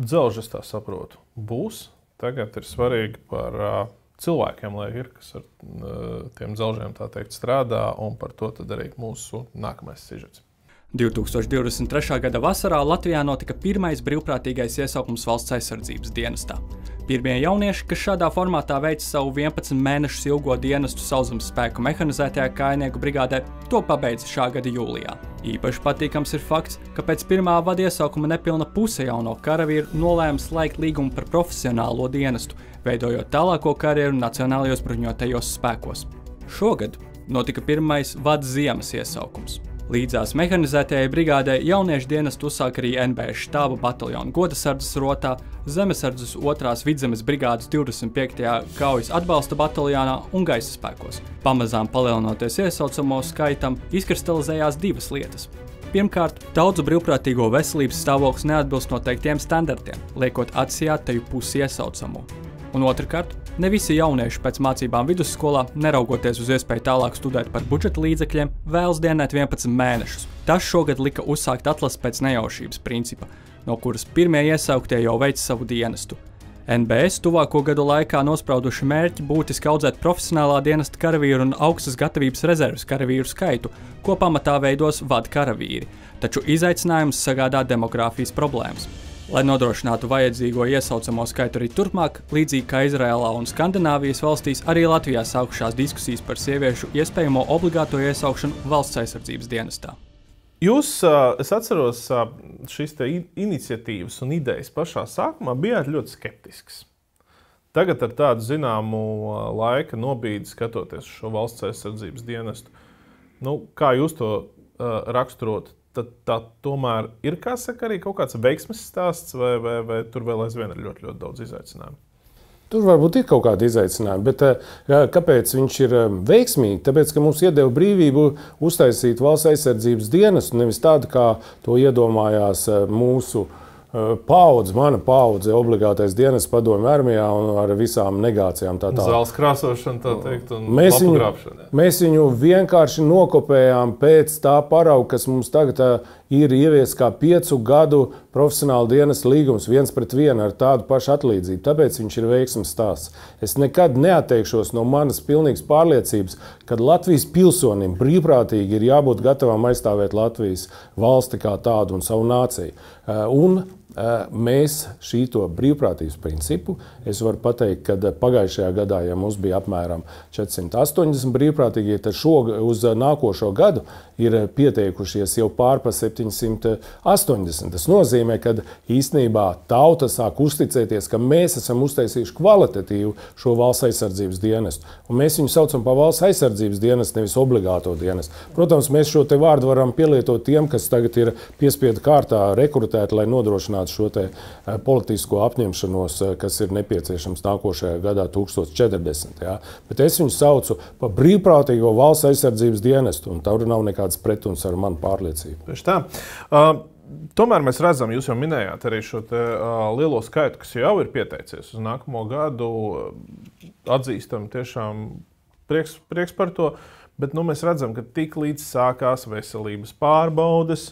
dzelži, es tā saprotu, būs. Tagad ir svarīgi par cilvēkiem, lai ir, kas ar tiem dzelžiem tā teikt strādā, un par to tad arī mūsu nākamais sižets. 2023. gada vasarā Latvijā notika pirmais brīvprātīgais iesaukums valsts aizsardzības dienestā. Pirmie jaunieši, kas šādā formātā veica savu 11 mēnešus ilgo dienestu sauszemes spēku mehanizētajā kājnieku brigādē, to pabeidza šā gada jūlijā. Īpaši patīkams ir fakts, ka pēc pirmā vada iesaukuma nepilna puse jauno karavīru nolēma slēgt līgumu par profesionālo dienestu, veidojot tālāko karjeru Nacionālajos bruņotajos spēkos. Šogad notika pirmais vada ziemas iesaukums. Līdzās mehanizētajai brigādē jauniešu dienestu uzsāk arī NBS štāba bataljona godasardzes rotā, zemesardzes 2. vidzemes brigādes 25. kaujas atbalsta bataljonā un gaisa spēkos. Pamazām palielinoties iesaucamo skaitam, izkristalizējās divas lietas. Pirmkārt, daudzu brīvprātīgo veselības stāvoklis neatbilst noteiktiem standartiem, liekot atsijāteju pusi iesaucamo. Un otrkārt, ne visi jaunieši pēc mācībām vidusskolā, neraugoties uz iespēju tālāk studēt par budžeta līdzekļiem, vēlas dienēt 11 mēnešus. Tas šogad lika uzsākt atlasi pēc nejaušības principa, no kuras pirmie iesauktie jau veic savu dienestu. NBS tuvāko gadu laikā nosprauduši mērķi būtiski audzēt profesionālā dienesta karavīru un augstas gatavības rezerves karavīru skaitu, ko pamatā veidos vadkaravīri, taču izaicinājums sagādā demogrāfijas problēmas. Lai nodrošinātu vajadzīgo iesaucamo skaitu arī turpmāk, līdzīgi kā Izraēlā un Skandināvijas valstīs, arī Latvijā sākušās diskusijas par sieviešu iespējamo obligāto iesaukšanu valsts aizsardzības dienestā. Jūs, es atceros, šīs iniciatīvas un idejas pašā sākumā bijāt ļoti skeptisks. Tagad ar tādu zināmu laika nobīdi skatoties uz šo valsts aizsardzības dienestu, kā jūs to raksturotu? Tad tā tomēr ir, kā saka, arī kaut kāds veiksmes stāsts, vai tur vēl aizvien ir ļoti, ļoti daudz izaicinājumu? Tur varbūt ir kaut kādi izaicinājumi, bet kāpēc viņš ir veiksmīgi? Tāpēc, ka mums iedeva brīvību uztaisīt valsts aizsardzības dienestu, nevis tādu, kā to iedomājās mūsu paudze, mana paudze, obligātais dienests padomju armijā un ar visām negācijām. Zāles krāsošana, tā teikt, un lapu grābšana. Mēs viņu vienkārši nokopējām pēc tā parauga, kas mums tagad ir ievies kā 5 gadu profesionāla dienesta līgums 1:1 ar tādu pašu atlīdzību. Tāpēc viņš ir veiksmes stāsts. Es nekad neatteikšos no manas pilnīgas pārliecības, ka Latvijas pilsonim brīvprātīgi ir jābūt gatavam aizstāvēt Latvijas valsti kā tādu un savu nāciju. Un mēs šīto brīvprātības principu, es varu pateikt, ka pagājušajā gadā, ja mums bija apmēram 480 brīvprātīgie, tad uz nākošo gadu ir pieteikušies jau pār pa 780. Tas nozīmē, ka īstenībā tauta sāk uzticēties, ka mēs esam uztaisījuši kvalitatīvu šo valsts aizsardzības dienestu. Un mēs viņu saucam par valsts aizsardzības dienestu, nevis obligāto dienestu. Protams, mēs šo te vārdu varam pielietot tiem, kas tagad ir piespiedu kārtā rekrutēti, lai nodrošinātu šo te politisko apņemšanos, kas ir nepieciešams nākošajā gadā 1040. Ja? Bet es viņu saucu par brīvprātīgo valsts aizsardzības dienestu, un tur nav nekāds pretuns ar manu pārliecību. Tieši tā. Tomēr mēs redzam, jūs jau minējāt arī šo te, lielo skaitu, kas jau ir pieteicies uz nākamo gadu. Atzīstam tiešām prieks par to, bet mēs redzam, ka tik līdz sākās veselības pārbaudes,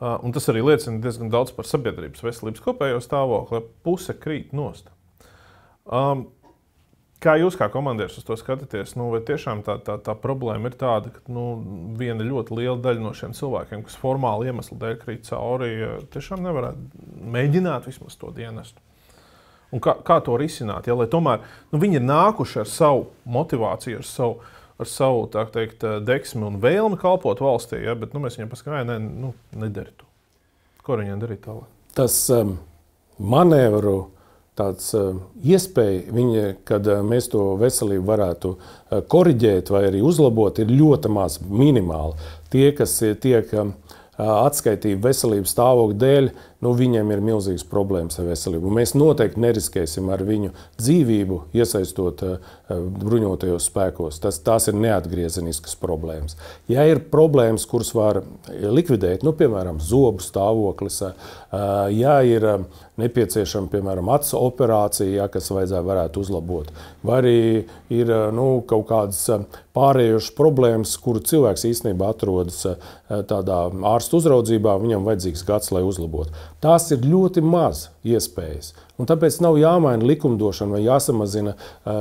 un tas arī liecina diezgan daudz par sabiedrības veselības kopējo stāvokli, puse krīt nost. Kā jūs kā komandieris uz to skatāties? Vai tiešām tā problēma ir tāda, ka viena ļoti liela daļa no šiem cilvēkiem, kas formāli iemeslu dēļ krīt cauri, tiešām nevarētu mēģināt vismaz to dienestu? Un kā to risināt? Ja, lai tomēr viņi ir nākuši ar savu motivāciju, ar savu tā teikt, deksmi un vēlmi kalpot valstī, ja, bet mēs viņiem paskatījām, nedari to. Ko viņiem darīt tālāk? Tas manevru tāds iespēja, kad mēs to veselību varētu koriģēt vai arī uzlabot, ir ļoti maz, minimāli. Tie, kas tiek atskaitīti veselības stāvokļa dēļ, viņiem ir milzīgas problēmas ar veselību. Mēs noteikti neriskēsim ar viņu dzīvību, iesaistot bruņotajos spēkos. Tās ir neatgriezeniskas problēmas. Ja ir problēmas, kuras var likvidēt, piemēram, zobu stāvoklis, ja ir nepieciešama, piemēram, acu operācija, kas varētu uzlabot, vai arī ir kaut kādas pārējošas problēmas, kuru cilvēks īstenībā atrodas tādā ārstu uzraudzībā, viņam vajadzīgs gads, lai uzlabotu. Tās ir ļoti maz iespējas. Un tāpēc nav jāmaina likumdošana vai jāsamazina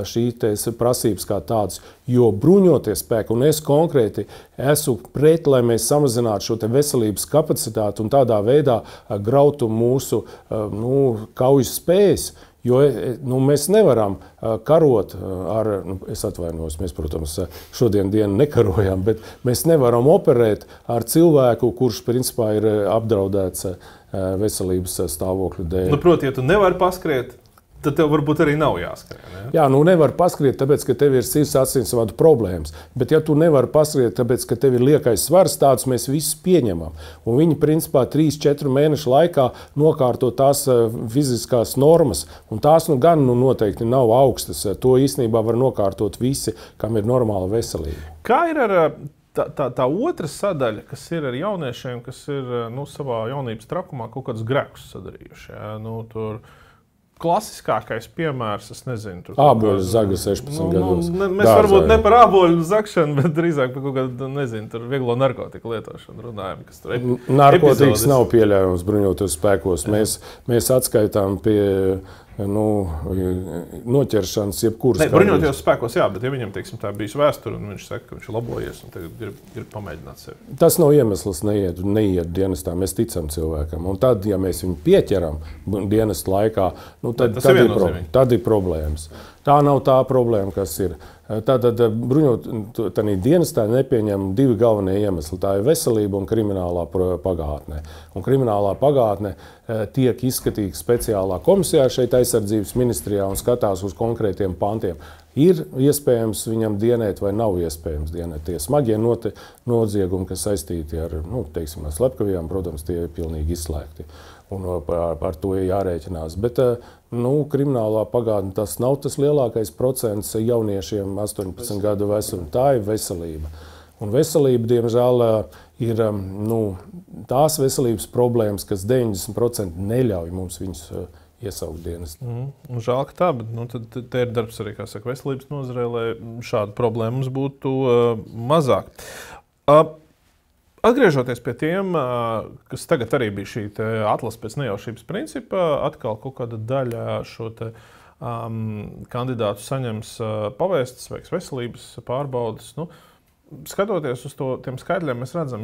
šīs prasības kā tādas, jo bruņotie spēki, un es konkrēti esmu pret, lai mēs samazinātu šo te veselības kapacitāti un tādā veidā grautu mūsu kaujas spējas. Jo mēs nevaram karot ar, es atvainojos, mēs, protams, šodien dienu nekarojam, bet mēs nevaram operēt ar cilvēku, kurš principā ir apdraudēts veselības stāvokļu dēļ. Proti, ja tu nevari paskriet, tad tev varbūt arī nav jāskrien. Ja? Jā, nu nevar paskriet, tāpēc, ka tev ir sirds asinsvadu problēmas. Bet ja tu nevari paskriet, tāpēc, ka tev ir liekais svars, tādus mēs visus pieņemam. Un viņi, principā, 3-4 mēnešu laikā nokārto tās fiziskās normas. Un tās gan noteikti nav augstas. To īstenībā var nokārtot visi, kam ir normāla veselība. Kā ir ar tā otra sadaļa, kas ir ar jauniešiem, kas ir savā jaunības trakumā kaut kādus grēkus sadarījuši? Ja? Tur klasiskākais piemērs, es nezinu, tur āboļu zaga 16 gados. Mēs varbūt ne par āboļu zagšanu, bet drīzāk par kaut kādu, nezinu, tur vieglo narkotiku lietošanu runājam, kas tur narkotikas nav pieļaujams bruņotos spēkos. Mēs atskaitām pie noķeršanas jebkuras. Bruņotajos spēkos, jā, bet ja viņam, teiksim, tā bijis vēsture un viņš saka, ka viņš ir labojies un tagad ir pamēģināt sevi. Tas nav iemesls neiet dienestā. Mēs ticam cilvēkam. Un tad, ja mēs viņu pieķeram dienesta laikā, tad ir problēmas. Tā nav tā problēma, kas ir. Tātad bruņotajā dienestā nepieņem divi galvenie iemesli. Tā ir veselība un kriminālā pagātne. Un kriminālā pagātne tiek izskatīta speciālā komisijā šeit aizsardzības ministrijā un skatās uz konkrētiem pantiem. Ir iespējams viņam dienēt vai nav iespējams dienēt. Tie smagie noziegumi, kas saistīti ar slepkavībām, protams, tie ir pilnīgi izslēgti. Un ar to ir jārēķinās. Bet kriminālā pagātne tas nav tas lielākais procents jauniešiem 18 gadu vecuma. Tā ir veselība. Un veselība, diemžēl, ir tās veselības problēmas, kas 90% neļauj mums viņus iesaukt dienestā. Žēl, ka tā, bet tad te ir darbs arī, kā saka, veselības nozarē, lai šādu problēmu mums būtu mazāk. Atgriežoties pie tiem, kas tagad arī bija šī atlase pēc nejaušības principa, atkal kaut kāda daļa šo kandidātu saņems pavēstas, veiks veselības pārbaudas. Skatoties uz tiem skaitļiem, mēs redzam,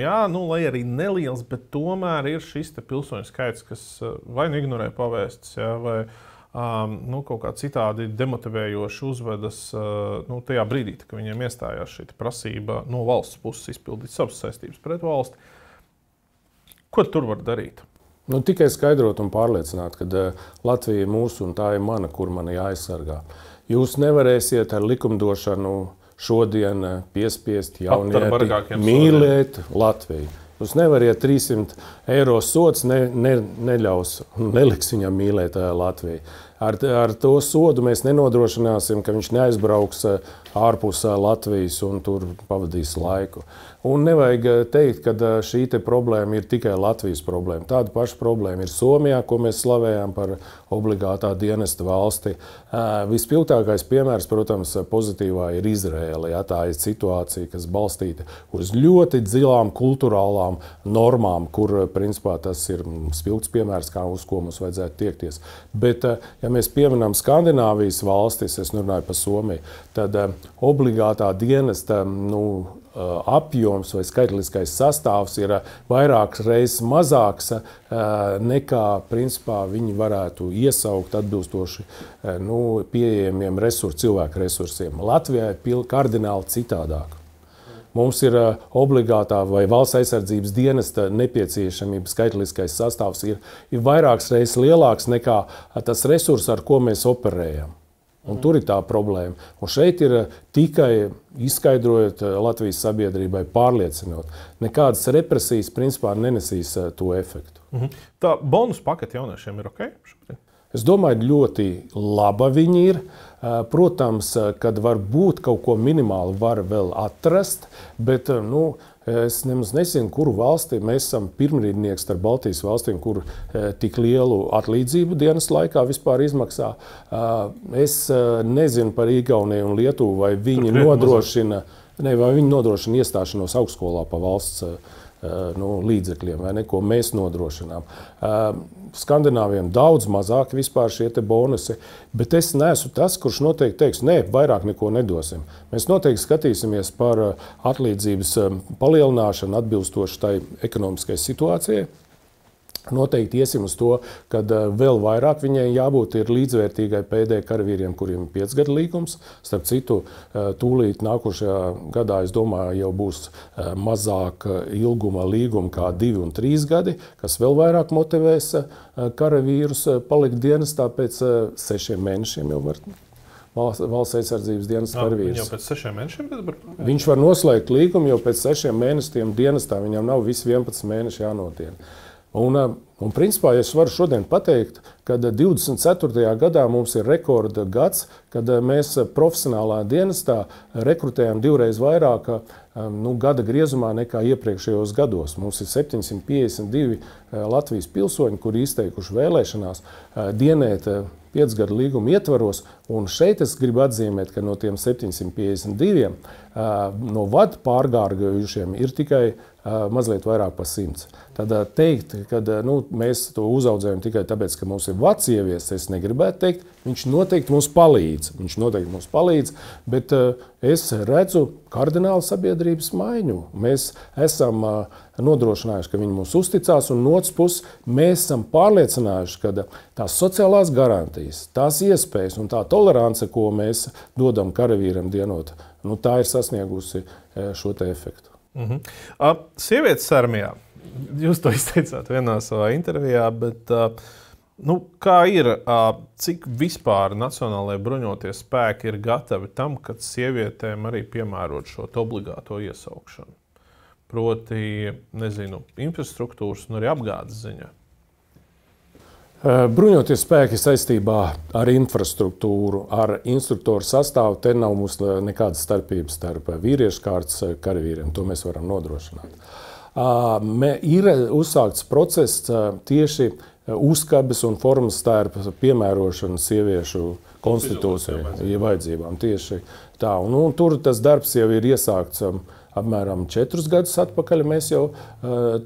lai arī neliels, bet tomēr ir šis pilsoņu skaits, kas vai ignorē pavēstas, vai kaut kā citādi demotivējoši uzvedas tajā brīdī, kad viņiem iestājās šī prasība no valsts puses izpildīt savas saistības pret valsti. Ko tur var darīt? Tikai skaidrot un pārliecināt, ka Latvija ir mūsu un tā ir mana, kur man jāaizsargā. Jūs nevarēsiet ar likumdošanu šodien piespiest jaunieti mīlēt Latviju. Jūs nevariet 300 eiro sods, neliks viņam mīlēt Latviju. Ar to sodu mēs nenodrošināsim, ka viņš neaizbrauks ārpus Latvijas un tur pavadīs laiku. Un nevajag teikt, ka šī problēma ir tikai Latvijas problēma. Tāda paša problēma ir Somijā, ko mēs slavējām par obligātā dienesta valsti. Vispilgtākais piemērs, protams, pozitīvā ir Izraēla. Ja, tā ir situācija, kas balstīta uz ļoti dziļām kulturālām normām, kur, principā, tas ir spilgts piemērs, uz ko mums vajadzētu tiekties. Bet, ja mēs pieminam Skandināvijas valstis, es runāju par Somiju, tad obligātā dienesta apjoms vai skaitliskais sastāvs ir vairākas reizes mazāks nekā, principā, viņi varētu iesaukt atbilstoši pieejamiem cilvēku resursiem. Latvijā ir kardināli citādāk. Mums ir obligātā vai valsts aizsardzības dienesta nepieciešamība, skaitliskais sastāvs ir vairākas reizes lielāks nekā tas resurs, ar ko mēs operējam. Un tur ir tā problēma. Un šeit ir tikai izskaidrojot Latvijas sabiedrībai, pārliecinot. Nekādas represijas principā nenesīs to efektu. Tā bonus pakete jauniešiem ir ok? Es domāju, ļoti laba viņi ir. Protams, kad varbūt kaut ko minimāli var vēl atrast, bet es nemaz nezinu, kuru valsti mēs esam pirmrīdnieks starp Baltijas valstīm, kur tik lielu atlīdzību dienas laikā vispār izmaksā. Es nezinu par Igauniju un Lietuvu, vai viņi nodrošina iestāšanos augstskolā pa valsts līdzekļiem, vai ne, ko mēs nodrošinām. Skandināviem daudz mazāk vispār šie te bonusi, bet es neesmu tas, kurš noteikti teiks, nē, vairāk neko nedosim. Mēs noteikti skatīsimies par atlīdzības palielināšanu atbilstoši tai ekonomiskai situācijai. Noteikti iesim uz to, ka vēl vairāk viņai jābūt līdzvērtīgai PD karavīriem, kuriem ir 5 gadu līgums. Starp citu, tūlīt nākošajā gadā, es domāju, jau būs mazāk ilguma līguma kā 2 un 3 gadi, kas vēl vairāk motivēs karavīrus palikt dienestā pēc 6 mēnešiem jau var. Valsts aizsardzības dienas karavīrs. Viņš jau pēc 6 mēnešiem? Viņš var noslēgt līgumu jau pēc 6 mēnešiem dienestā. Viņam nav visi 11 mēneši jānotiek. Un principā, ja es varu šodien pateikt, ka 24. gadā mums ir rekorda gads, kad mēs profesionālā dienestā rekrutējam 2 reiz vairāk gada griezumā nekā iepriekšējos gados. Mums ir 752 Latvijas pilsoņi, kuri izteikuši vēlēšanās dienēt 5 gadu līguma ietvaros, un šeit es gribu atzīmēt, ka no tiem 752 no vadu pārgājušiem ir tikai mazliet vairāk par 100. Tad teikt, ka mēs to uzaudzējam tikai tāpēc, ka mums ir vads ieviests, es negribētu teikt. Viņš noteikti mums palīdz, bet es redzu kardinālu sabiedrības maiņu. Mēs esam nodrošinājuši, ka viņi mums uzticās, un no otras puses mēs esam pārliecinājuši, ka tās sociālās garantijas, tās iespējas un tā tolerance, ko mēs dodam karavīram dienot, tā ir sasniegusi šo te efektu. Sievietes armijā. Jūs to izteicāt vienā savā intervijā, bet kā ir, cik vispār Nacionālajie bruņotie spēki ir gatavi tam, kad sievietēm arī piemērot šo obligāto iesaukšanu? Proti, infrastruktūras un arī apgādes ziņā. Bruņotie spēki saistībā ar infrastruktūru, ar instruktoru sastāvu, te nav mums nekādas starpības starp vīriešu kārtas karavīriem. To mēs varam nodrošināt. Ir uzsākts process tieši uzkabes un formas stērpa piemērošana sieviešu konstitūcijai vajadzībām. Tieši tā. Un tur tas darbs jau ir iesākts apmēram 4 gadus atpakaļ. Mēs jau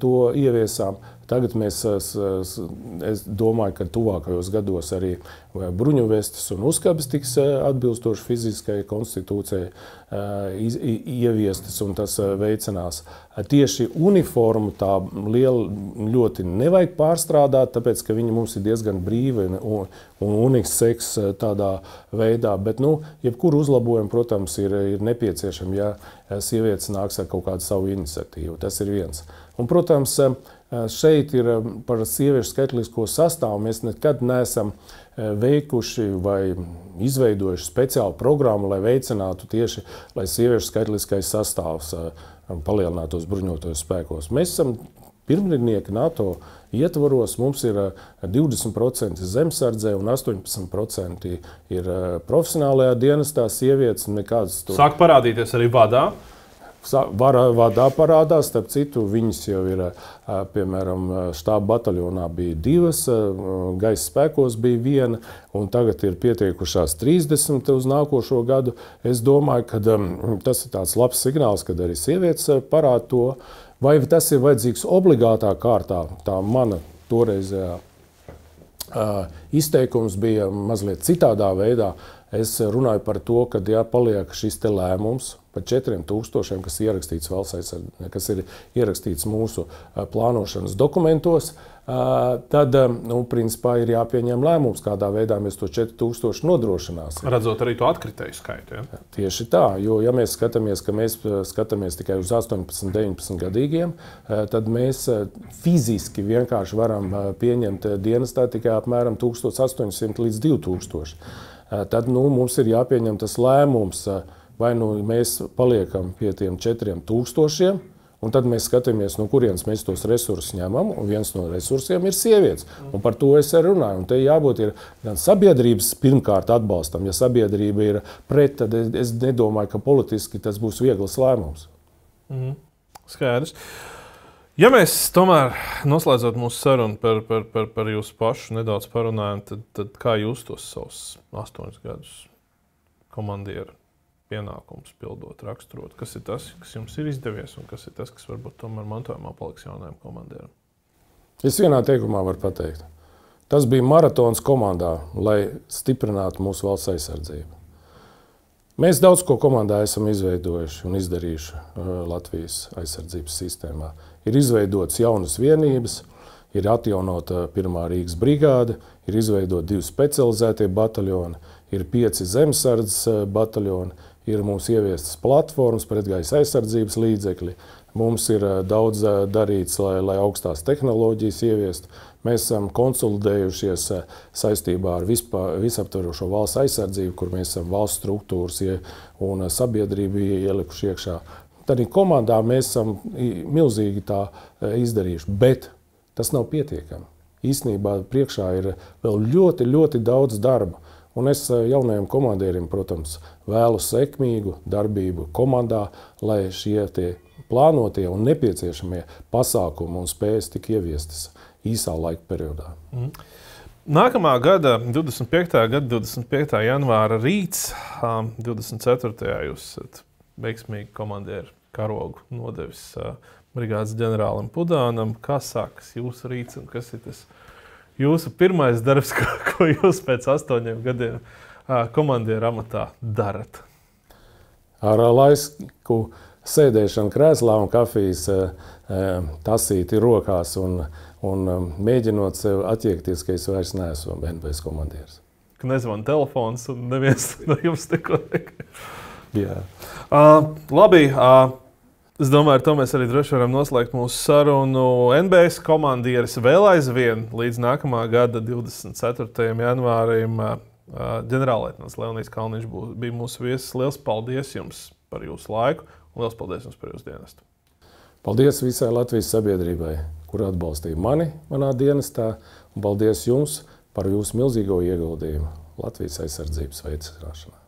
to ieviesām. Tagad es domāju, ka tuvākajos gados arī bruņuvestes un uzkabes tiks atbilstoši fiziskai konstitūcijai ieviestas, un tas veicinās. Tieši uniformu tā ļoti nevajag pārstrādāt, tāpēc, ka viņi mums ir diezgan brīvi un unisex tādā veidā. Bet, jebkuru uzlabojumu, protams, ir nepieciešami, ja sievietes nāks ar kaut kādu savu iniciatīvu. Tas ir viens. Un, protams, šeit ir par sieviešu skaitlisko sastāvu. Mēs nekad neesam veikuši vai izveidojuši speciālu programmu, lai veicinātu tieši, lai sieviešu skaitliskais sastāvs palielinātos bruņotajos spēkos. Mēs esam pirmrindnieki NATO ietvaros. Mums ir 20% zemsardzē un 18% ir profesionālajā dienestā sievietes. Sāk parādīties arī vadā. Vadā parādās, starp citu, viņas jau ir, piemēram, štāba bataljonā bija 2, gaisa spēkos bija 1, un tagad ir pieteikušās 30 uz nākošo gadu. Es domāju, ka tas ir tāds labs signāls, kad arī sievietes parāda to. Vai tas ir vajadzīgs obligātā kārtā? Tā mana toreizējā izteikums bija mazliet citādā veidā. Es runāju par to, ka paliek šis te lēmums par 4000, kas ir ierakstīts mūsu plānošanas dokumentos, tad, principā, ir jāpieņem lēmums, kādā veidā mēs to 4000 nodrošināsim. Redzot arī to atkritēju skaitu, ja? Tieši tā, jo, ja mēs skatāmies tikai uz 18, 19 gadīgiem, tad mēs fiziski vienkārši varam pieņemt dienestā tikai apmēram 1800 līdz 2000. Tad mums ir jāpieņem tas lēmums, vai mēs paliekam pie tiem 4000, un tad mēs skatāmies, no kurienes mēs tos resursus ņemam, un viens no resursiem ir sievietes. Un par to es arī runāju. Un te jābūt gan sabiedrības pirmkārt atbalstam. Ja sabiedrība ir pret, tad es nedomāju, ka politiski tas būs viegls lēmums. Skaidrs. Ja mēs tomēr, noslēdzot mūsu sarunu par jūsu pašu, nedaudz parunājam, tad kā jūs tos savus 8 gadus komandieru pienākumus pildot, raksturot? Kas ir tas, kas jums ir izdevies, un kas ir tas, kas varbūt tomēr mantojumā paliks jaunajam komandieram? Es vienā teikumā varu pateikt. Tas bija maratons komandā, lai stiprinātu mūsu valsts aizsardzību. Mēs daudz ko komandā esam izveidojuši un izdarījuši Latvijas aizsardzības sistēmā. Ir izveidotas jaunas vienības, Ir atjaunota 1. Rīgas brigāde, ir izveidot 2 specializētie bataļoni, ir 5 zemesardzes bataļoni, ir mums ieviestas platformas, pretgaisa aizsardzības līdzekļi. Mums ir daudz darīts, lai augstās tehnoloģijas ieviestu. Mēs esam konsolidējušies saistībā ar visaptverošo valsts aizsardzību, kur mēs esam valsts struktūras un sabiedrību ielikuši iekšā. Tad komandā mēs esam milzīgi tā izdarījuši, bet tas nav pietiekami. Īstenībā priekšā ir vēl ļoti, ļoti daudz darba. Un es jaunajiem komandieriem, protams, vēlu sekmīgu darbību komandā, lai šie plānotie un nepieciešamie pasākumi un spējas tik ieviestas īsā laika periodā. Nākamā gada 25. janvāra rīts, 24. jūs esat veiksmīgi komandieru karogu nodevis brigādes ģenerālim Pudānam. Kā sākas jūsu rīts un kas ir tas jūsu pirmais darbs, ko jūs pēc 8 gadiem komandieru amatā darat? Ar laiku sēdēšanu krēslā un kafijas tasīti rokās un mēģinot sev attiekties, ka es vairs neesmu NBS komandieris. Ka nezvan telefons un neviens no jums neko nekā. Jā. Labi, es domāju, ar to mēs arī droši varam noslēgt mūsu sarunu. NBS komandieris vēl aizvien līdz nākamā gada 24. janvārim ģenerālleitnants Leonijs Kalniņš bija mūsu viesis. Liels paldies jums par jūsu laiku un liels paldies jums par jūsu dienestu. Paldies visai Latvijas sabiedrībai, kur atbalstīja mani manā dienestā, un paldies jums par jūsu milzīgo ieguldījumu Latvijas aizsardzības veicināšanā.